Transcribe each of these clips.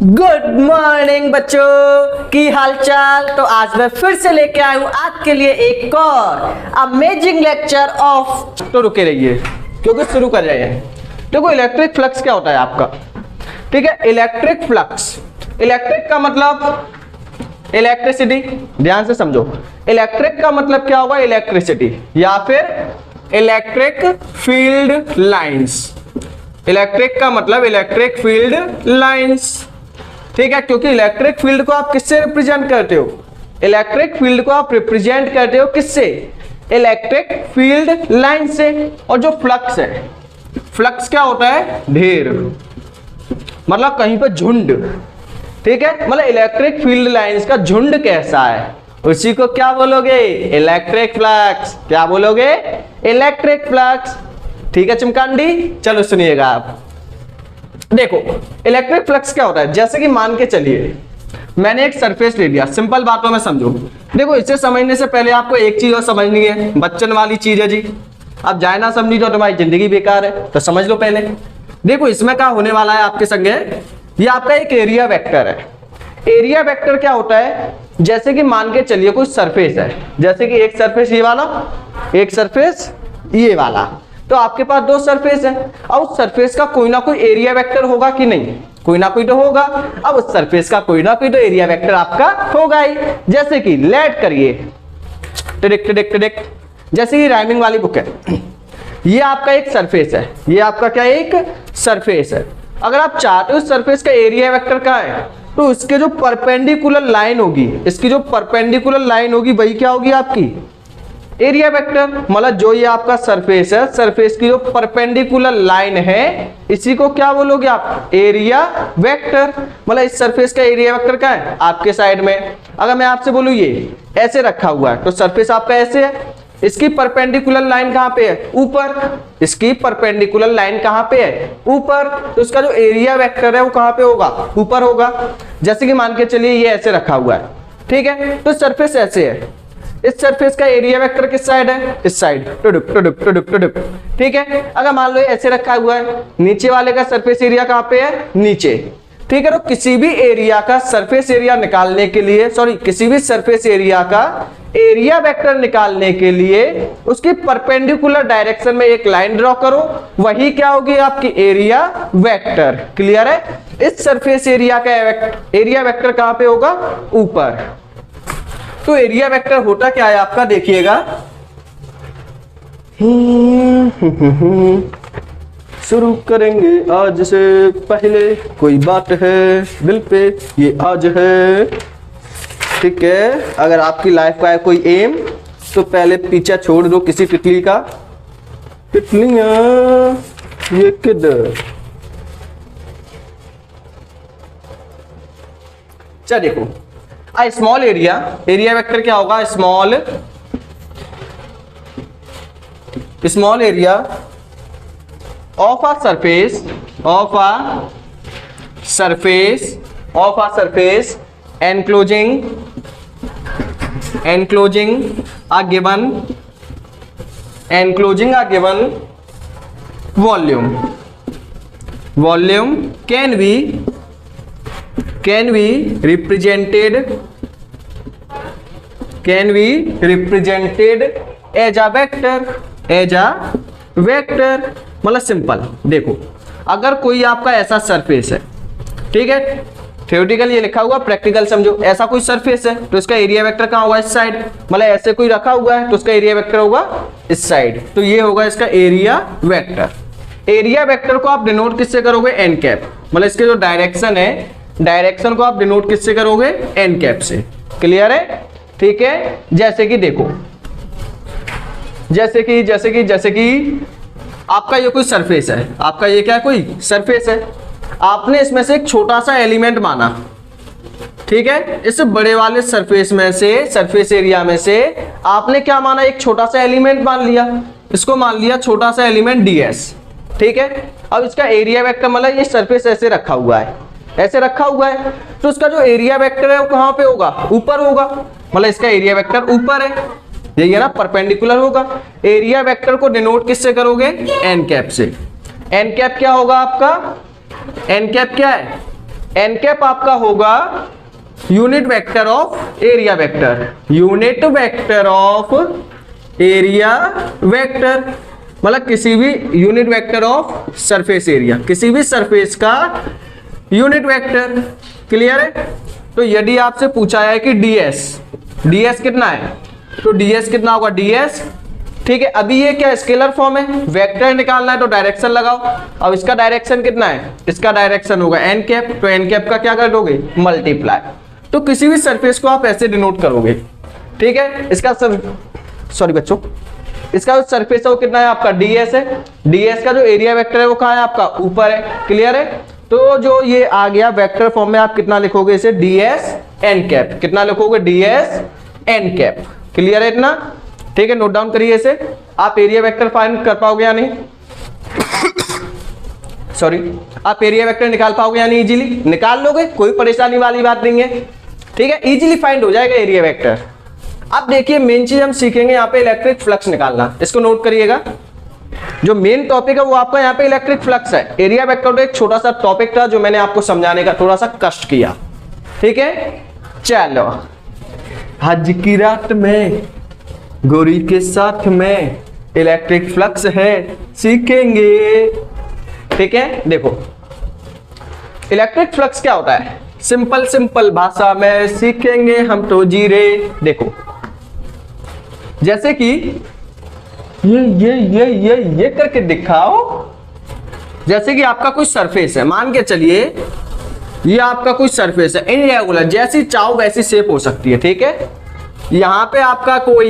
Good morning बच्चों की हालचाल। तो आज मैं फिर से लेके आया हूं आपके लिए एक और अमेजिंग लेक्चर ऑफ। तो रुके रहिए क्योंकि शुरू कर रहे हैं। देखो इलेक्ट्रिक फ्लक्स क्या होता है आपका, ठीक है। इलेक्ट्रिक फ्लक्स, इलेक्ट्रिक का मतलब इलेक्ट्रिसिटी, ध्यान से समझो। इलेक्ट्रिक का मतलब क्या होगा, इलेक्ट्रिसिटी या फिर इलेक्ट्रिक फील्ड लाइंस। इलेक्ट्रिक का मतलब इलेक्ट्रिक फील्ड लाइंस, ठीक है। क्योंकि इलेक्ट्रिक फील्ड को आप किससे रिप्रेजेंट करते हो, इलेक्ट्रिक फील्ड को आप रिप्रेजेंट करते हो किससे, इलेक्ट्रिक फील्ड लाइन से। और जो फ्लक्स है, फ्लक्स क्या होता है, ढेर, मतलब कहीं पर झुंड, ठीक है। मतलब इलेक्ट्रिक फील्ड लाइंस का झुंड कैसा है, उसी को क्या बोलोगे, इलेक्ट्रिक फ्लक्स। क्या बोलोगे, इलेक्ट्रिक फ्लक्स, ठीक है चिमकांडी। चलो सुनिएगा आप, देखो इलेक्ट्रिक फ्लक्स क्या होता है। जैसे कि मान के चलिए मैंने एक सरफेस ले लिया, सिंपल बातों में समझो। देखो इसे समझने से पहले आपको एक चीज और समझनी है, बच्चन वाली चीज है जी। अब जाए ना समझी तो तुम्हारी जिंदगी बेकार है, तो समझ लो पहले। देखो इसमें क्या होने वाला है आपके संगे, ये आपका एक एरिया वेक्टर है। एरिया वेक्टर क्या होता है, जैसे कि मान के चलिए कोई सरफेस है, जैसे कि एक सरफेस ये वाला, एक सरफेस ये वाला। तो आपके पास दो सरफेस है, और उस सरफेस का कोई ना कोई एरिया वेक्टर होगा कि नहीं, कोई ना कोई तो होगा। अब उस सरफेस का कोई ना कोई तो एरिया वेक्टर आपका होगा ही। जैसे कि लेट करिए टिडिक टिडिक टिडिक, जैसे कि राइमिंग वाली बुक है, ये आपका एक सरफेस है, ये आपका क्या एक सरफेस है। अगर आप चाहते हो उस सरफेस का एरिया वेक्टर क्या है, तो इसके जो परपेंडिकुलर लाइन होगी, इसकी जो परपेंडिकुलर लाइन होगी वही क्या होगी आपकी एरिया वेक्टर। मतलब जो ये आपका सरफेस है, सरफेस की जो परपेंडिकुलर लाइन है, इसी को क्या बोलोगे आप, एरिया वेक्टर। मतलब इस सरफेस का एरिया वेक्टर क्या है आपके साइड में। अगर मैं आपसे बोलूं ये ऐसे रखा हुआ है, तो सरफेस आपका ऐसे है, इसकी परपेंडिकुलर लाइन कहां पे है, ऊपर। इसकी परपेंडिकुलर लाइन कहां पे है, ऊपर। तो इसका जो एरिया वेक्टर है वो कहां पे होगा, ऊपर होगा। जैसे कि मान के चलिए ये ऐसे रखा हुआ है, ठीक है। तो सरफेस ऐसे है, इस सरफेस का एरिया वेक्टर किस साइड है, इस साइड, टुडुक टुडुक टुडुक टुडुक, ठीक है। अगर मान लो ऐसे रखा हुआ है, नीचे वाले का सरफेस एरिया कहां पे है, नीचे, ठीक है। तो किसी भी एरिया का सरफेस एरिया निकालने के लिए, सॉरी किसी भी सरफेस एरिया का एरिया वेक्टर निकालने के लिए उसकी परपेंडिकुलर डायरेक्शन में एक लाइन ड्रॉ करो, वही क्या होगी आपकी एरिया वेक्टर। क्लियर है। इस सरफेस एरिया का एरिया वेक्टर कहां पे होगा, ऊपर। तो एरिया वेक्टर होता क्या है आपका, देखिएगा। शुरू करेंगे आज से पहले, कोई बात है दिल पे ये आज है, ठीक है। अगर आपकी लाइफ का है कोई एम, तो पहले पीछा छोड़ दो किसी तितली का। तितलियां ये किधर, चल देखो स्मॉल एरिया, एरिया वेक्टर क्या होगा, small area of a surface, of a surface enclosing a given volume can be represented as a vector। मतलब सिंपल देखो, अगर कोई आपका ऐसा सरफेस है, ठीक है, थ्योरेटिकल ये लिखा हुआ, प्रैक्टिकल समझो। ऐसा कोई सरफेस है तो इसका एरिया वेक्टर कहां होगा, इस साइड। मतलब ऐसे कोई रखा हुआ है तो इसका एरिया वेक्टर होगा इस साइड, तो ये होगा इसका एरिया वेक्टर। एरिया वेक्टर को आप डिनोट किससे करोगे, एन कैप। मतलब इसके जो डायरेक्शन है, डायरेक्शन को आप डिनोट किससे करोगे, एन कैप से। क्लियर है, ठीक है। जैसे कि देखो, जैसे कि आपका ये कोई सरफेस है, आपका ये क्या है, कोई सरफेस है। आपने इसमें से एक छोटा सा एलिमेंट माना, ठीक है। इस बड़े वाले सरफेस में से, सरफेस एरिया में से आपने क्या माना, एक छोटा सा एलिमेंट मान लिया, इसको मान लिया छोटा सा एलिमेंट ds, ठीक है। अब इसका एरिया वेक्टर, मतलब ये सरफेस ऐसे रखा हुआ है, ऐसे रखा हुआ है, तो इसका जो एरिया वेक्टर है वो कहां पे होगा, ऊपर होगा। मतलब इसका एरिया वेक्टर ऊपर है, यही है ना, परपेंडिकुलर होगा। एरिया वेक्टर को डिनोट किससे करोगे, एन कैप से। एन कैप क्या होगा आपका, एन कैप क्या है, एन कैप आपका होगा unit vector of area vector, unit vector of area vector, मतलब किसी भी unit vector of surface area, किसी भी सरफेस का यूनिट वेक्टर। क्लियर है? तो यदि आपसे पूछा है कि ds कितना है, तो ds कितना होगा, ds। ठीक है, अभी ये क्या स्केलर फॉर्म है, वेक्टर निकालना है तो डायरेक्शन लगाओ। अब इसका डायरेक्शन कितना है, इसका डायरेक्शन होगा एन कैप, तो एन कैप का क्या कर दोगे, मल्टीप्लाई। तो किसी भी सरफेस को आप ऐसे डिनोट करोगे। ठीक है, इसका सॉरी बच्चों, इसका जो सरफेस है वो कितना है आपका, ds है। ds का जो एरिया वेक्टर है वो कहाँ है आपका, ऊपर है। क्लियर है? तो जो ये आ गया वेक्टर फॉर्म में, आप कितना लिखोगे इसे, ds n कैप। कितना लिखोगे, ds n कैप। क्लियर है इतना? ठीक है, नोट डाउन करिए इसे। आप एरिया वेक्टर फाइंड कर पाओगे या नहीं, सॉरी, आप एरिया वेक्टर निकाल पाओगे या नहीं, इजीली निकाल लोगे, कोई परेशानी वाली बात नहीं है। ठीक है, इजीली फाइंड हो जाएगा एरिया वेक्टर। अब देखिए मेन चीज हम सीखेंगे यहाँ पे इलेक्ट्रिक फ्लक्स निकालना, इसको नोट करिएगा। जो मेन टॉपिक है वो आपका यहाँ पे इलेक्ट्रिक फ्लक्स है। एरिया वेक्टर तो एक छोटा सा टॉपिक था जो मैंने आपको समझाने का थोड़ा सा कष्ट किया। ठीक है, चलो। हज की रात में गोरी के साथ में इलेक्ट्रिक फ्लक्स है, सीखेंगे। ठीक है, देखो इलेक्ट्रिक फ्लक्स क्या होता है, सिंपल भाषा में सीखेंगे हम तो जीरे। देखो जैसे कि ये करके दिखाओ। जैसे कि आपका कोई सरफेस है, मान के चलिए ये आपका कोई सरफेस है, इनरेगुलर, जैसी चाहो वैसी शेप हो सकती है। ठीक है, यहां पे आपका कोई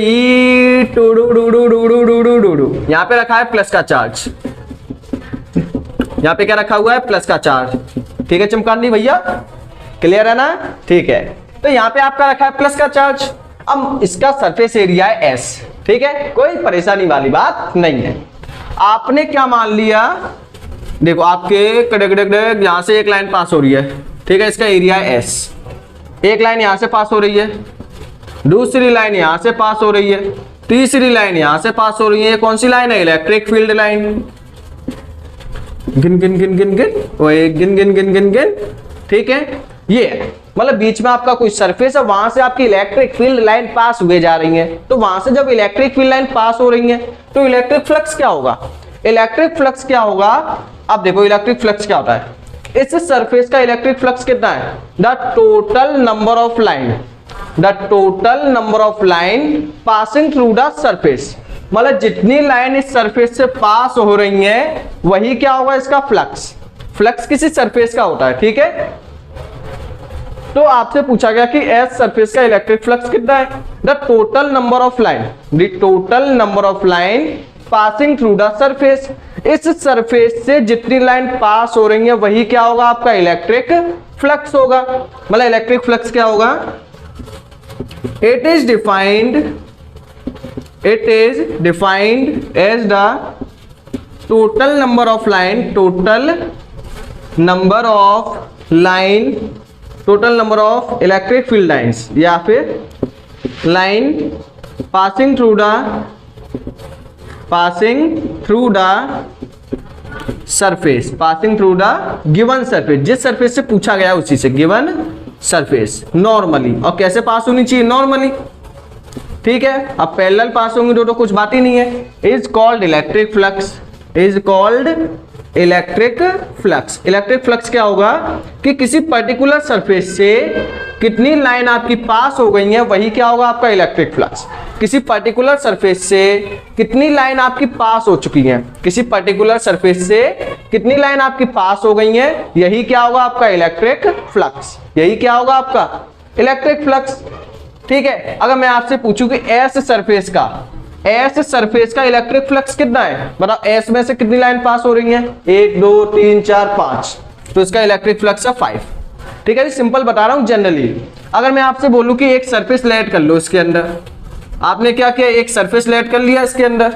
यहां पे रखा है प्लस का चार्ज, यहां पे क्या रखा हुआ है, प्लस का चार्ज। ठीक है चमकानी भैया, क्लियर है ना? ठीक है, तो यहां पे आपका रखा है प्लस का चार्ज। अब इसका सरफेस एरिया है S। ठीक है, कोई परेशानी वाली बात नहीं है। आपने क्या मान लिया, देखो आपके यहां से एक लाइन पास हो रही है। ठीक है, इसका एरिया है S। एक लाइन यहां से पास हो रही है, दूसरी लाइन यहां से पास हो रही है, तीसरी लाइन यहां से पास हो रही है। कौन सी लाइन है, इलेक्ट्रिक फील्ड लाइन। गिन गिन गिन गिन गिन, ओए गिन गिन गिन गिन गिन। ठीक है, ये मतलब बीच में आपका कोई सरफेस है, वहां से आपकी इलेक्ट्रिक फील्ड लाइन पास हुए जा रही है। तो वहां से जब इलेक्ट्रिक फील्ड लाइन पास हो रही है तो इलेक्ट्रिक फ्लक्स क्या होगा, इलेक्ट्रिक फ्लक्स क्या होगा। अब देखो इलेक्ट्रिक फ्लक्स क्या होता है, इस सरफेस का इलेक्ट्रिक फ्लक्स कितना है, the total number of line, the total number of line passing through the surface. मतलब जितनी लाइन इस सरफेस से पास हो रही है वही क्या होगा, इसका फ्लक्स। फ्लक्स किसी सरफेस का होता है। ठीक है, तो आपसे पूछा गया कि एस सरफेस का इलेक्ट्रिक फ्लक्स कितना है, the total number of line, the total number of line passing through the surface. इस सरफेस से जितनी लाइन पास हो रही है वही क्या होगा, आपका इलेक्ट्रिक फ्लक्स होगा। मतलब इलेक्ट्रिक फ्लक्स क्या होगा, it is defined as the total number of line, total number of line, total number of electric field lines, या फिर line passing through the surface, passing through the given surface. जिस surface से पूछा गया उसी से, गिवन सरफेस नॉर्मली। और कैसे पास होनी चाहिए, नॉर्मली। ठीक है, अब पैरेलल पास होंगे तो कुछ बात ही नहीं है। Is called electric flux, is called electric flux. Electric flux क्या होगा कि किसी पर्टिकुलर सरफेस से कितनी लाइन आपकी पास हो गई है वही क्या होगा, आपका इलेक्ट्रिक फ्लक्स। किसी पर्टिकुलर सरफेस से कितनी लाइन आपकी पास हो चुकी है, किसी पर्टिकुलर सरफेस से कितनी लाइन आपकी पास हो गई है, यही क्या होगा आपका इलेक्ट्रिक फ्लक्स, यही क्या होगा आपका इलेक्ट्रिक फ्लक्स। ठीक है, अगर मैं आपसे पूछूं कि एस सरफेस का इलेक्ट्रिक फ्लक्स कितना है, मतलब एस में से कितनी लाइन पास हो रही है, 1 2 3 4 5, तो इसका इलेक्ट्रिक फ्लक्स है 5। ठीक है, सिंपल बता रहा हूं जनरली। अगर मैं आपसे बोलूं कि एक सरफेस लेट कर लो, इसके अंदर आपने क्या किया, एक सरफेस लेट कर लिया, इसके अंदर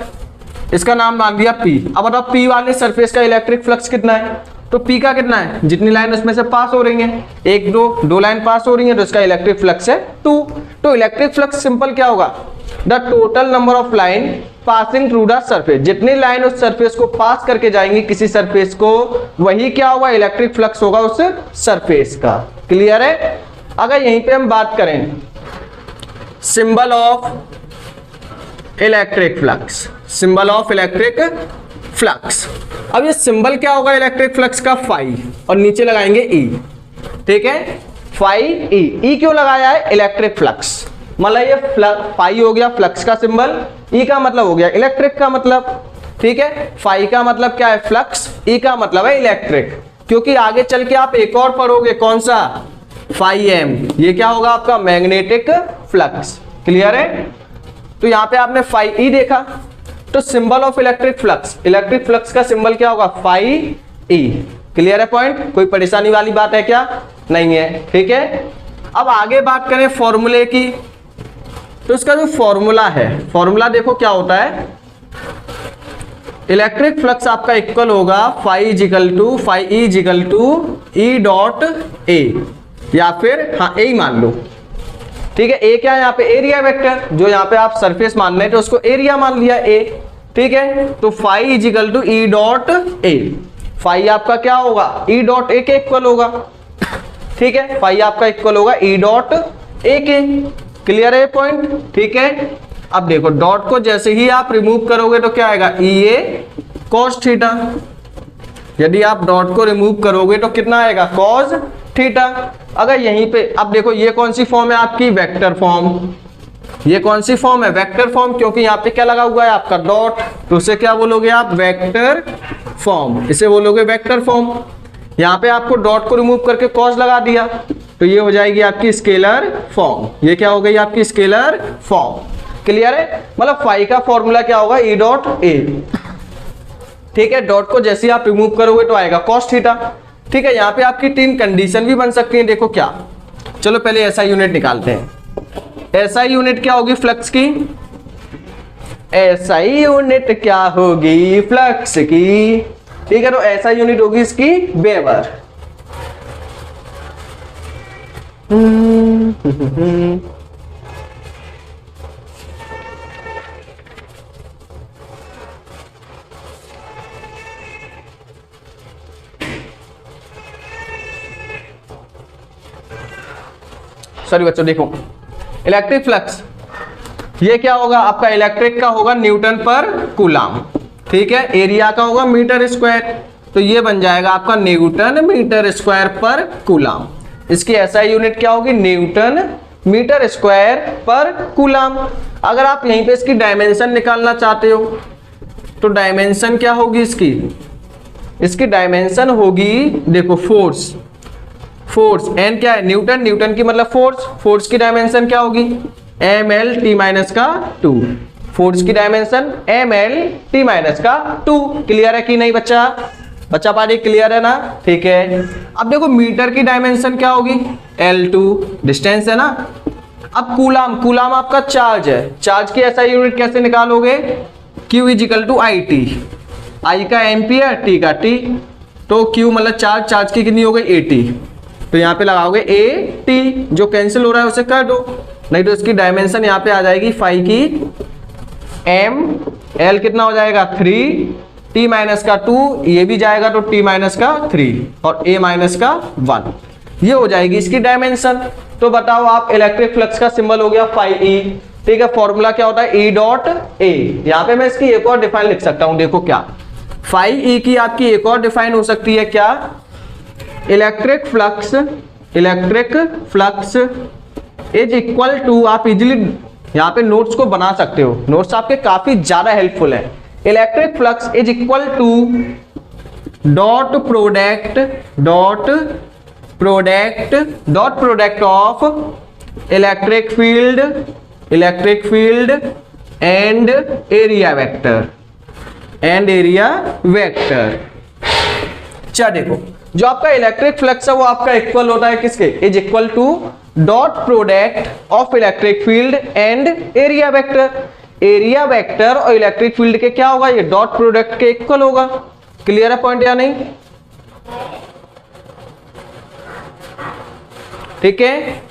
इसका नाम मान दिया P। अब बताओ P वाले सरफेस का इलेक्ट्रिक फ्लक्स कितना है, तो P का कितना है, जितनी लाइन उसमें से पास हो रही है, 1 2 लाइन पास हो रही है, तो इसका इलेक्ट्रिक फ्लक्स है 2। तो इलेक्ट्रिक फ्लक्स सिंपल क्या होगा, the total number of line passing through the surface, जितनी लाइन उस सरफेस को पास करके जाएंगी किसी सरफेस को, वही क्या होगा, इलेक्ट्रिक फ्लक्स होगा उस सरफेस का। क्लियर है। अगर यहीं पे हम बात करें symbol of electric flux, symbol of electric flux, अब ये सिंबल क्या होगा इलेक्ट्रिक फ्लक्स का, फाई, और नीचे लगाएंगे ई। ठीक है, फाई ई। ई क्यों लगाया है, इलेक्ट्रिक फ्लक्स, मतलब ये फाई हो गया फ्लक्स का सिंबल, ई का मतलब हो गया इलेक्ट्रिक का मतलब। ठीक है, फाई का मतलब क्या है, फ्लक्स, ई का मतलब है इलेक्ट्रिक, क्योंकि आगे चल के आप एक और पढ़ोगे, कौन सा, फाई एम, ये क्या होगा आपका, मैग्नेटिक फ्लक्स। क्लियर है। तो यहां पे आपने फाई ई देखा, तो symbol of electric flux, electric flux का सिंबल क्या होगा, फाई ई। क्लियर है पॉइंट, कोई परेशानी वाली बात है क्या, नहीं है। ठीक है, अब आगे बात करें फॉर्मूले की, तो इसका जो फॉर्मूला है, फॉर्मूला देखो क्या होता है, इलेक्ट्रिक फ्लक्स आपका इक्वल होगा phi is equal to E dot A, या फिर हाँ ए मान लो। ठीक है, ए क्या है यहाँ पे, एरिया वेक्टर, जो यहाँ पे आप सरफेस मान रहे थे उसको एरिया मान लिया ए। ठीक है, तो phi is equal to E dot A, phi आपका क्या होगा, ई डॉट ए के इक्वल होगा। ठीक है, फाई आपका इक्वल होगा ई डॉट ए के। क्लियर है पॉइंट। ठीक है, अब देखो डॉट को जैसे ही आप रिमूव करोगे तो क्या आएगा, ई ए कॉस थीटा। यदि आप डॉट को रिमूव करोगे तो कितना आएगा, कॉस थीटा। अगर यहीं पे अब देखो ये कौन सी फॉर्म है आपकी, वेक्टर फॉर्म। ये कौन सी फॉर्म है, वेक्टर फॉर्म, क्योंकि यहाँ पे क्या लगा हुआ है आपका डॉट, तो उसे क्या बोलोगे आप, वेक्टर फॉर्म, इसे बोलोगे वेक्टर फॉर्म। यहाँ पे आपको डॉट को रिमूव करके कॉस लगा दिया, तो ये हो जाएगी आपकी स्केलर फॉर्म। ये क्या हो गई आपकी स्केलर फॉर्म। क्लियर है, मतलब फाई का फॉर्मूला क्या होगा, ई डॉट ए। ठीक है, डॉट को जैसे आप रिमूव करोगे तो आएगा कॉस थीटा। ठीक है, यहाँ पे आपकी 3 कंडीशन भी बन सकती है, देखो क्या, चलो पहले एसआई यूनिट निकालते हैं। एसआई यूनिट क्या होगी फ्लक्स की, एसआई यूनिट क्या होगी फ्लक्स की। ठीक है, तो एसआई यूनिट होगी इसकी वेबर। सॉरी बच्चों, देखो इलेक्ट्रिक फ्लक्स ये क्या होगा आपका, इलेक्ट्रिक का होगा न्यूटन पर कूलाम। ठीक है, एरिया का होगा मीटर स्क्वायर, तो ये बन जाएगा आपका न्यूटन मीटर स्क्वायर पर कूलाम। इसकी एसआई यूनिट क्या होगी, न्यूटन मीटर स्क्वायर पर कूलाम। अगर आप यहीं पे इसकी डायमेंशन निकालना चाहते हो तो डायमेंशन क्या होगी इसकी, इसकी डायमेंशन होगी देखो फोर्स, फोर्स एन क्या है, न्यूटन, न्यूटन की मतलब फोर्स, फोर्स की डायमेंशन क्या होगी, एम एल टी माइनस का 2, फोर्स की dimension M L T minus का 2। क्लियर है कि नहीं बच्चा, बच्चा पारी क्लियर है ना। ठीक है, अब देखो मीटर की डायमेंशन क्या होगी, L2, डिस्टेंस है ना। अब कूलाम, कूलाम आपका चार्ज है, चार्ज की एसआई यूनिट कैसे निकालोगे, Q equal to I T, I का एम्पियर, टी का टी, तो Q मतलब चार्ज, चार्ज की कितनी हो गई 80, तो यहाँ पे लगाओगे AT, जो कैंसिल हो रहा है उसे कर दो, नहीं तो इसकी डायमेंशन यहाँ पे आ जाएगी फाई की एम, एल कितना हो जाएगा 3, टी माइनस का 2, ये भी जाएगा तो टी माइनस का 3 और ए माइनस का 1, ये हो जाएगी इसकी डायमेंशन। तो बताओ आप, इलेक्ट्रिक फ्लक्स का सिंबल हो गया फाई ई। ठीक है, फॉर्मूला क्या होता है, ई डॉट ए। यहाँ पे मैं इसकी एक और डिफाइन लिख सकता हूँ, देखो क्या, फाई ई की आपकी एक और डिफाइन हो सकती है क्या, electric flux, electric flux is equal to, आप इजिली यहाँ पे नोट्स को बना सकते हो, नोट्स आपके काफी ज्यादा हेल्पफुल है। Electric flux is equal to dot product, dot product, dot product of electric field, electric field and area vector, and area vector. अच्छा देखो, जो आपका इलेक्ट्रिक फ्लक्स है वो आपका इक्वल होता है किसके, is equal to dot product of electric field and area vector. Area vector और इलेक्ट्रिक फील्ड के क्या होगा, ये डॉट प्रोडक्ट के इक्वल होगा। क्लियर है पॉइंट या नहीं। ठीक है,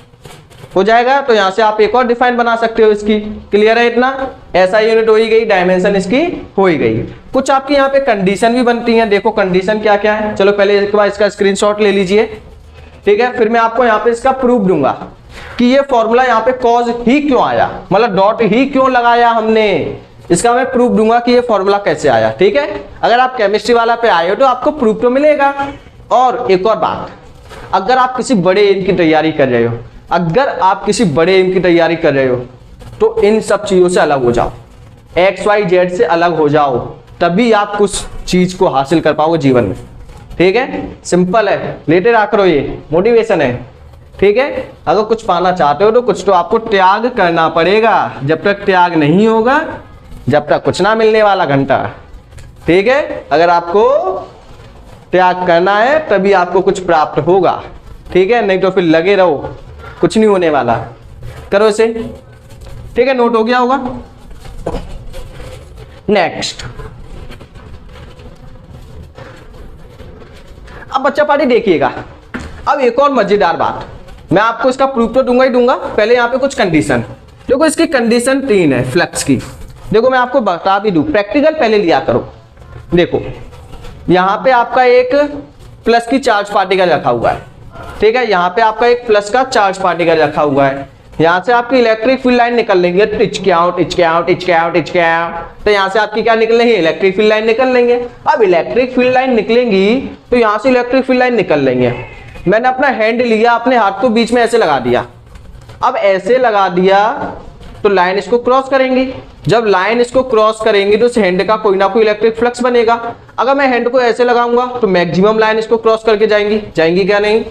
हो जाएगा। तो यहाँ से आप एक और डिफाइन बना सकते हो इसकी। क्लियर है इतना? ऐसा यूनिट हो ही गई, डायमेंशन इसकी हो ही गई। कुछ आपकी यहाँ पे कंडीशन भी बनती हैं। देखो कंडीशन क्या क्या है, चलो पहले एक बार इसका स्क्रीनशॉट ले लीजिए, ठीक है। फिर मैं आपको यहाँ पे इसका प्रूफ दूंगा कि ये फॉर्मूला यहाँ पे कॉज ही क्यों आया, मतलब डॉट ही क्यों लगाया हमने, इसका मैं प्रूफ दूंगा कि ये फॉर्मूला कैसे आया, ठीक है। अगर आप केमिस्ट्री वाला पे आए हो तो आपको प्रूफ तो मिलेगा। और एक और बात, अगर आप किसी बड़े एम की तैयारी कर रहे हो, अगर आप किसी बड़े एम की तैयारी कर रहे हो तो इन सब चीजों से अलग हो जाओ, XYZ से अलग हो जाओ, तभी आप कुछ चीज को हासिल कर पाओगे जीवन में, ठीक है। सिंपल है, लेटे रहा करो, ये मोटिवेशन है, ठीक है। अगर कुछ पाना चाहते हो तो कुछ तो आपको त्याग करना पड़ेगा। जब तक त्याग नहीं होगा, जब तक कुछ ना मिलने वाला घंटा, ठीक है। अगर आपको त्याग करना है तभी आपको कुछ प्राप्त होगा, ठीक है, नहीं तो फिर लगे रहो, कुछ नहीं होने वाला। करो इसे, ठीक है, नोट हो गया होगा। नेक्स्ट, अब बच्चा पार्टी देखिएगा। अब एक और मजेदार बात, मैं आपको इसका प्रूफ तो दूंगा ही दूंगा, पहले यहाँ पे कुछ कंडीशन। देखो इसकी कंडीशन 3 है फ्लक्स की। देखो मैं आपको बता भी दूं, प्रैक्टिकल पहले लिया करो। देखो यहाँ पे आपका एक प्लस की चार्ज पार्टिकल रखा हुआ है, ठीक है। यहाँ पे आपका एक प्लस का चार्ज पार्टिकल रखा हुआ है। यहाँ से आपकी इलेक्ट्रिक फील्ड लाइन निकल लेंगे, टिचके आउट टिचके आउट टिचके आउट टिचके आउट। तो यहाँ से आपकी क्या निकल लेंगे, इलेक्ट्रिक फील्ड लाइन निकल लेंगे। अब इलेक्ट्रिक फील्ड लाइन निकलेंगी तो यहाँ से इलेक्ट्रिक फील्ड लाइन निकल लेंगे। मैंने अपना हैंड लिया, अपने हाथ को बीच में ऐसे लगा दिया। अब ऐसे लगा दिया तो लाइन इसको क्रॉस करेंगी। जब लाइन इसको क्रॉस करेंगी तो इस हैंड का कोई ना कोई इलेक्ट्रिक फ्लक्स बनेगा। अगर मैं हैंड को ऐसे लगाऊंगा तो मैक्सिमम लाइन इसको क्रॉस करके जाएंगी, जाएंगी क्या नहीं,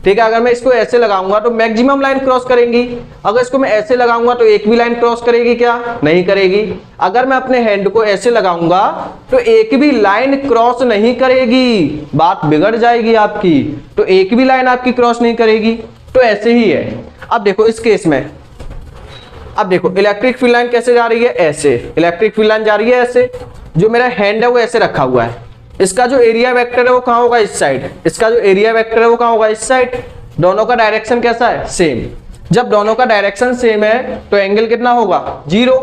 ठीक है। अगर मैं इसको ऐसे लगाऊंगा तो मैक्सिमम लाइन क्रॉस करेंगी। अगर इसको मैं ऐसे लगाऊंगा तो एक भी लाइन क्रॉस करेगी क्या, नहीं करेगी। अगर मैं अपने हैंड को ऐसे लगाऊंगा तो एक भी लाइन क्रॉस नहीं करेगी, बात बिगड़ जाएगी आपकी। तो एक भी लाइन आपकी क्रॉस नहीं करेगी, तो ऐसे ही है। अब देखो इस केस में, अब देखो इलेक्ट्रिक फील्ड लाइन कैसे जा रही है, ऐसे इलेक्ट्रिक फील्ड लाइन जा रही है ऐसे। जो मेरा हैंड है वो ऐसे रखा हुआ है, इसका जो एरिया वेक्टर है वो कहाँ होगा, इस साइड। इसका जो एरिया वेक्टर है वो कहाँ होगा, इस साइड। दोनों का डायरेक्शन कैसा है, सेम। जब दोनों का डायरेक्शन सेम है तो एंगल कितना होगा, 0।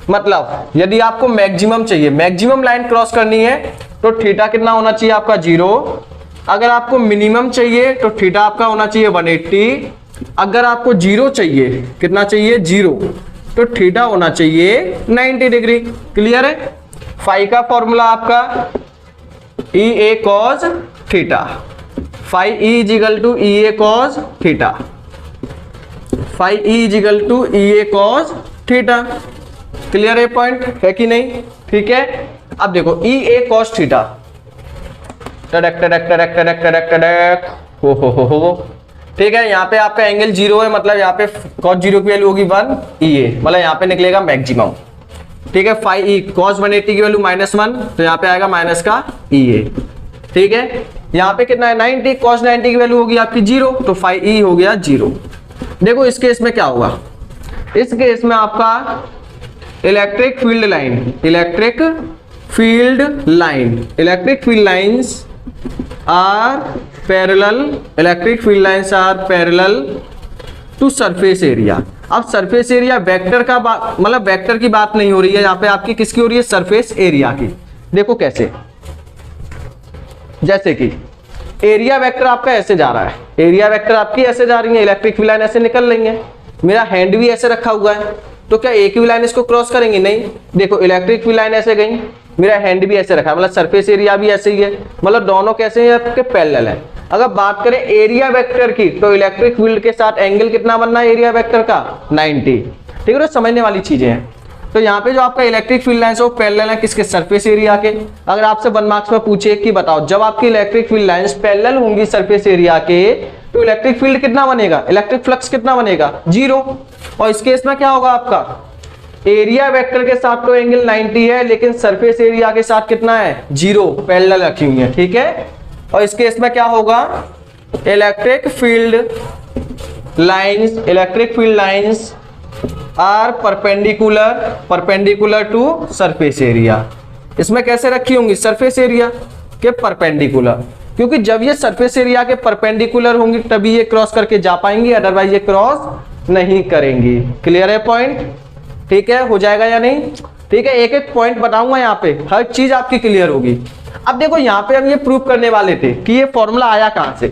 मतलब यदि आपको मैक्सिमम चाहिए, मैक्सिमम लाइन क्रॉस करनी है तो थीटा कितना होना चाहिए आपका, 0। अगर आपको मिनिमम चाहिए तो थीटा आपका होना चाहिए 180। अगर आपको 0 चाहिए, कितना चाहिए, 0, तो थीटा होना चाहिए 90 डिग्री। क्लियर है? फाई का फॉर्मूला आपका E A cos theta, phi E equal to E A cos theta, phi E equal to E A cos theta. Clear है पॉइंट, है कि नहीं? ठीक है। अब देखो ई ए कॉस थीटा, टडक टडक टडक टडक टडक टडक, हो। ठीक है, यहाँ पे आपका एंगल 0 है, मतलब यहाँ पे cos 0 की वैल्यू होगी 1 ई ए, मतलब यहाँ पे निकलेगा मैक्सिमम। ठीक है, फाई ई cos 180 की वैल्यू -1, तो यहाँ पे आएगा माइनस का ई ए। ठीक है, यहाँ पे कितना है 90, cos 90 की वैल्यू होगी आपकी 0, तो फाई ई हो गया 0। देखो इस केस में क्या होगा, इस केस में आपका electric field line, electric field lines are parallel, electric field lines are parallel to surface area. अब सरफेस एरिया वेक्टर का मतलब वेक्टर की बात नहीं हो रही है यहाँ पे, आपकी किसकी हो रही है, सरफेस एरिया की। देखो कैसे, जैसे कि एरिया वेक्टर आपका ऐसे जा रहा है, एरिया वेक्टर आपकी ऐसे जा रही है, इलेक्ट्रिक फील्ड लाइन ऐसे निकल लेंगे। मेरा हैंड भी ऐसे रखा हुआ है, तो क्या एक ही लाइन इसको क्रॉस करेंगे, नहीं। देखो इलेक्ट्रिक फील्ड लाइन ऐसे गई, मेरा हैंड भी ऐसे रखा है, मतलब सरफेस एरिया भी ऐसे ही है, मतलब दोनों कैसे हैं आपके, पैरेलल है। अगर बात करें एरिया वेक्टर की, तो इलेक्ट्रिक फील्ड के साथ एंगल कितना बनना है एरिया वेक्टर का, 90। ठीक है, तो समझने वाली चीजें हैं। तो यहाँ पे जो आपका इलेक्ट्रिक फील्ड लाइन है वो पैरेलल है किसके, सरफेस एरिया के। अगर आपसे 1 मार्क्स में पूछे कि बताओ जब आपकी इलेक्ट्रिक फील्ड लाइंस पैरेलल होंगी सरफेस एरिया के, तो इलेक्ट्रिक फील्ड कितना बनेगा, इलेक्ट्रिक फ्लक्स कितना बनेगा, 0। और इस केस में क्या होगा आपका, एरिया वेक्टर के साथ तो एंगल 90 है, लेकिन सरफेस एरिया के साथ कितना है, 0, पैरेलल रखी हुई है। ठीक है, और इस केस में क्या होगा, electric field lines are perpendicular to surface area. इसमें कैसे रखी होंगी, सरफेस एरिया के परपेंडिकुलर, क्योंकि जब ये सरफेस एरिया के परपेंडिकुलर होंगी तभी ये क्रॉस करके जा पाएंगी, अदरवाइज ये क्रॉस नहीं करेंगी। क्लियर है पॉइंट? ठीक है, हो जाएगा या नहीं? ठीक है, एक एक पॉइंट बताऊंगा यहाँ पे, हर चीज आपकी क्लियर होगी। अब देखो यहाँ पे हम ये प्रूव करने वाले थे कि ये फॉर्मूला आया कहाँ से।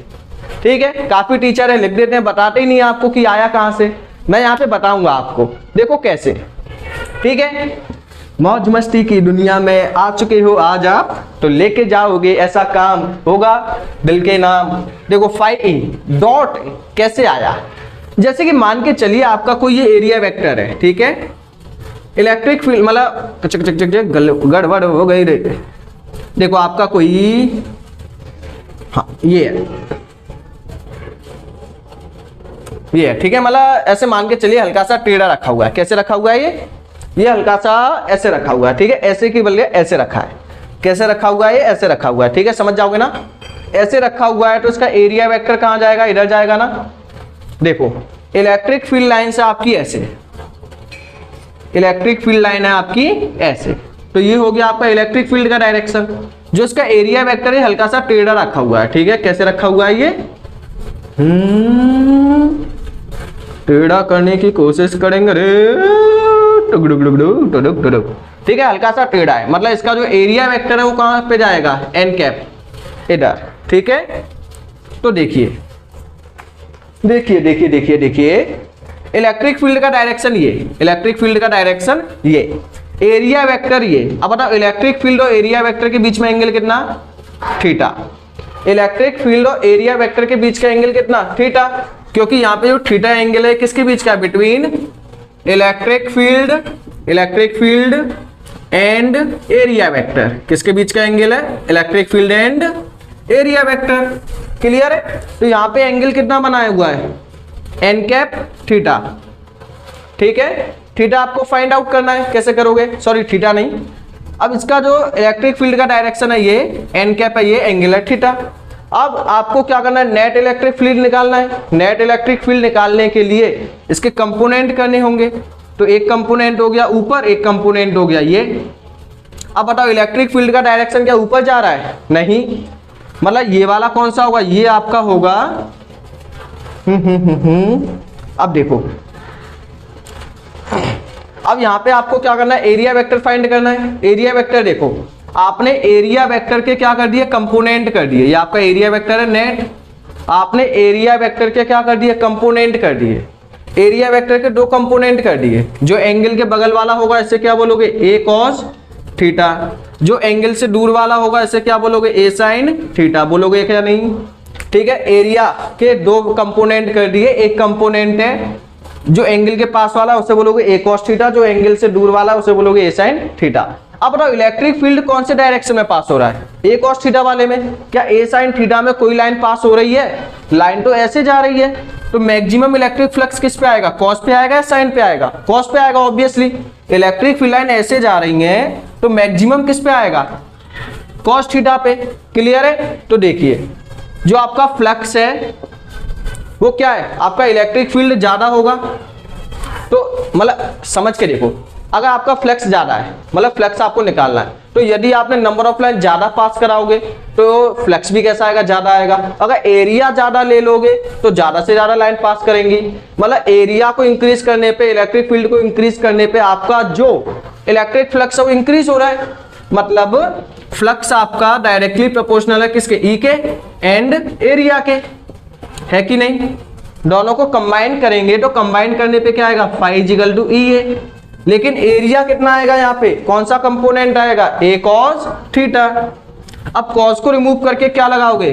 ठीक है, काफी टीचर है लिख देते हैं, बताते ही नहीं आपको कि आया कहाँ से। मैं यहाँ पे बताऊंगा आपको, देखो कैसे। ठीक है, मौज मस्ती की दुनिया में आ चुके हो आज आप, तो लेके जाओगे ऐसा काम होगा दिल के नाम। देखो 5e डॉट कैसे आया, जैसे कि मान के चलिए आपका कोई ये एरिया वेक्टर है। ठीक है, इलेक्ट्रिक फील्ड मतलब गड़बड़ हो गई रे। देखो आपका कोई, हाँ ये है, ठीक है, मतलब ऐसे मान के चलिए हल्का सा टेढ़ा रखा हुआ है। कैसे रखा हुआ है ये हल्का सा ऐसे रखा हुआ है। ठीक है, ऐसे की बल्कि ऐसे रखा है। कैसे रखा हुआ है? ऐसे रखा हुआ है। ठीक है, समझ जाओगे ना। ऐसे रखा हुआ है तो इसका एरिया वेक्टर कहां जाएगा? इधर जाएगा ना। देखो इलेक्ट्रिक फील्ड लाइन से आपकी ऐसे, इलेक्ट्रिक फील्ड लाइन है आपकी ऐसे, तो ये हो गया आपका इलेक्ट्रिक फील्ड का डायरेक्शन। जो इसका एरिया वेक्टर है हल्का सा टेढ़ा रखा हुआ है। ठीक है, कैसे रखा हुआ है ये? टेढ़ा करने की कोशिश करेंगे रे। ठीक है, हल्का सा टेढ़ा है, मतलब इसका जो एरिया वेक्टर है वो कहां पे जाएगा? एन कैप इधर। ठीक है, तो देखिए देखिए देखिए देखिए देखिए, इलेक्ट्रिक फील्ड का डायरेक्शन ये, इलेक्ट्रिक फील्ड का डायरेक्शन ये, एरिया वेक्टर ये। अब बताओ इलेक्ट्रिक फील्ड और एरिया वेक्टर के बीच में एंगल कितना? थीटा। इलेक्ट्रिक फील्ड और एरिया वेक्टर के बीच का एंगल कितना? थीटा। क्योंकि यहाँ पे जो थीटा एंगल है किसके बीच का? Between electric field and area vector. किसके बीच का एंगल है? Electric field and area vector. Clear है? तो यहाँ पे एंगल कितना बनाया हुआ है? N cap theta. ठीक है, थीटा आपको फाइंड आउट करना है। कैसे करोगे? सॉरी थीटा नहीं, अब इसका जो इलेक्ट्रिक फील्ड का डायरेक्शन है ये एन कैप है, ये एंगल है थीटा। अब आपको क्या करना है? नेट इलेक्ट्रिक फील्ड निकालना है। नेट इलेक्ट्रिक फील्ड निकालने के लिए इसके कंपोनेंट करने होंगे। तो एक कंपोनेंट हो गया ऊपर, एक कंपोनेंट हो गया ये। अब बताओ इलेक्ट्रिक फील्ड का डायरेक्शन क्या ऊपर जा रहा है? नहीं, मतलब ये वाला कौन सा होगा? ये आपका होगा अब देखो, अब यहां पे आपको क्या करना है? एरिया वेक्टर फाइंड करना है। एरिया वेक्टर देखो, आपने एरिया वेक्टर के क्या कर दिए? कंपोनेंट कर दिए। ये आपका एरिया वेक्टर है नेट, आपने एरिया वेक्टर के क्या कर दिए? कंपोनेंट कर दिए। एरिया वेक्टर के दो कंपोनेंट कर दिए। जो एंगल के बगल वाला होगा इसे क्या बोलोगे? ए कॉस थीटा। जो एंगल से दूर वाला होगा इसे क्या बोलोगे? ए साइन थीटा बोलोगे क्या? नहीं। ठीक है, एरिया के दो कंपोनेंट कर दिए। एक कंपोनेंट है जो एंगल के पास वाला, उसे बोलोगे ए कॉस थीटा। जो एंगल से दूर वाला उसे बोलोगे ए साइन थीटा। अब बताओ इलेक्ट्रिक फील्ड कौन से डायरेक्शन में पास हो रहा है? ए कॉस थीटा वाले में। क्या ए साइन थीटा में कोई लाइन पास हो रही है? लाइन तो ऐसे जा रही है। तो मैक्सिमम इलेक्ट्रिक फ्लक्स किस पे आएगा? कॉस पे आएगा या साइन पे आएगा? कॉस पे आएगा ऑब्वियसली। इलेक्ट्रिक फील्ड लाइन ऐसे जा रही है तो मैक्सिमम किस पे आएगा? कॉस थीटा पे। क्लियर है? तो देखिए जो आपका फ्लक्स है वो क्या है? आपका इलेक्ट्रिक फील्ड ज्यादा होगा। तो मतलब समझ के देखो, अगर आपका फ्लक्स ज्यादा है, मतलब फ्लक्स आपको निकालना है, तो यदि आपने नंबर ऑफ लाइन ज्यादा पास कराओगे तो फ्लक्स भी कैसा आएगा? ज्यादा आएगा। अगर एरिया ज्यादा ले लोगे तो ज्यादा से ज्यादा लाइन पास करेंगी। मतलब एरिया को इंक्रीज करने पे, इलेक्ट्रिक फील्ड को इंक्रीज करने पे आपका जो इलेक्ट्रिक फ्लक्स है वो इंक्रीज हो रहा है। मतलब फ्लक्स आपका डायरेक्टली प्रोपोर्शनल है किसके? ई के एंड एरिया के, है कि नहीं? दोनों को कंबाइन करेंगे तो कंबाइन करने पे क्या आएगा? फाई इक्वल टू ई है। लेकिन एरिया कितना आएगा? यहाँ पे कौन सा कंपोनेंट आएगा? ए कॉस थीटा। अब कॉस को रिमूव करके क्या लगाओगे?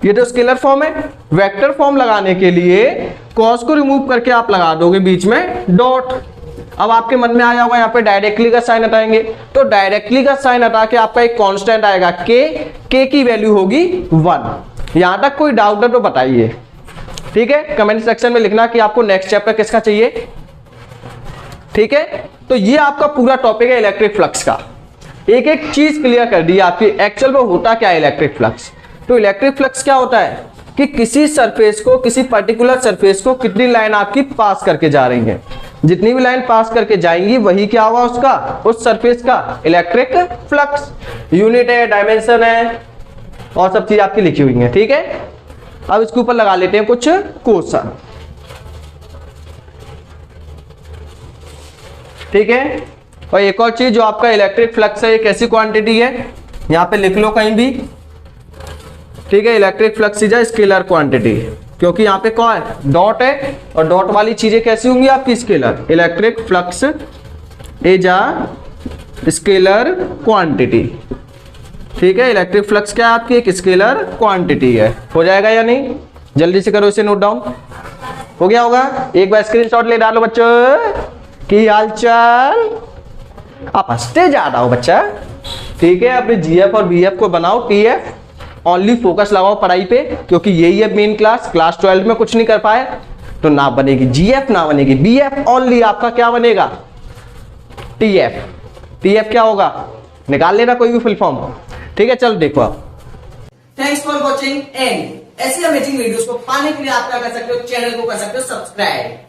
ये तो स्केलर फॉर्म है। वेक्टर फॉर्म लगाने के लिए कॉस को रिमूव करके आप लगा दोगे बीच में डॉट। अब आपके मन में आया होगा यहाँ पे डायरेक्टली का साइन हटाएंगे, तो डायरेक्टली का साइन हटा के आपका एक कांस्टेंट आएगा के की वैल्यू होगी 1। यहां तक कोई डाउट है तो बताइए। ठीक है, कमेंट सेक्शन में लिखना कि आपको नेक्स्ट चैप्टर किसका चाहिए। ठीक है, तो ये आपका पूरा टॉपिक है इलेक्ट्रिक फ्लक्स का। एक एक चीज क्लियर कर दी आपकी। एक्चुअल में होता क्या है इलेक्ट्रिक फ्लक्स? तो इलेक्ट्रिक फ्लक्स क्या होता है कि किसी सरफेस को, किसी पर्टिकुलर सरफेस को कितनी लाइन आपकी पास करके जा रही है, जितनी भी लाइन पास करके जाएंगी वही क्या होगा उसका, उस सरफेस का इलेक्ट्रिक फ्लक्स। यूनिट है, डायमेंशन है और सब चीज आपकी लिखी हुई है। ठीक है, अब इसके ऊपर लगा लेते हैं कुछ क्वेश्चन। ठीक है। और एक और चीज, जो आपका इलेक्ट्रिक फ्लक्स है, एक ऐसी क्वांटिटी है, यहां पे लिख लो कहीं भी, ठीक है। Electric flux is a scalar quantity, क्योंकि यहाँ पे कौन है, डॉट है, और डॉट वाली चीजें कैसी होंगी आपकी, scalar. Electric flux is a scalar quantity, ठीक है। इलेक्ट्रिक फ्लक्स क्या है आपकी, एक स्केलर क्वांटिटी है। हो जाएगा या नहीं, जल्दी से करो इसे नोट डाउन। हो गया होगा, एक बार स्क्रीनशॉट ले डालो बच्चों। की हालचाल, आप हंसते जा रहा हो बच्चा, ठीक है। अपने जीएफ और बीएफ को बनाओ टीएफ, ओनली फोकस लगाओ पढ़ाई पे, क्योंकि यही है मेन क्लास। क्लास 12 में कुछ नहीं कर पाए तो ना बनेगी जीएफ ना बनेगी बीएफ, ओनली आपका क्या बनेगा, टीएफ। टीएफ क्या होगा, निकाल लेना कोई भी फुल फॉर्म, ठीक है। चलो देखो आप। थैंक्स फॉर वॉचिंग, एंड ऐसी अमेजिंग वीडियोस को पाने के लिए आप क्या कर सकते हो, चैनल को कर सकते हो सब्सक्राइब।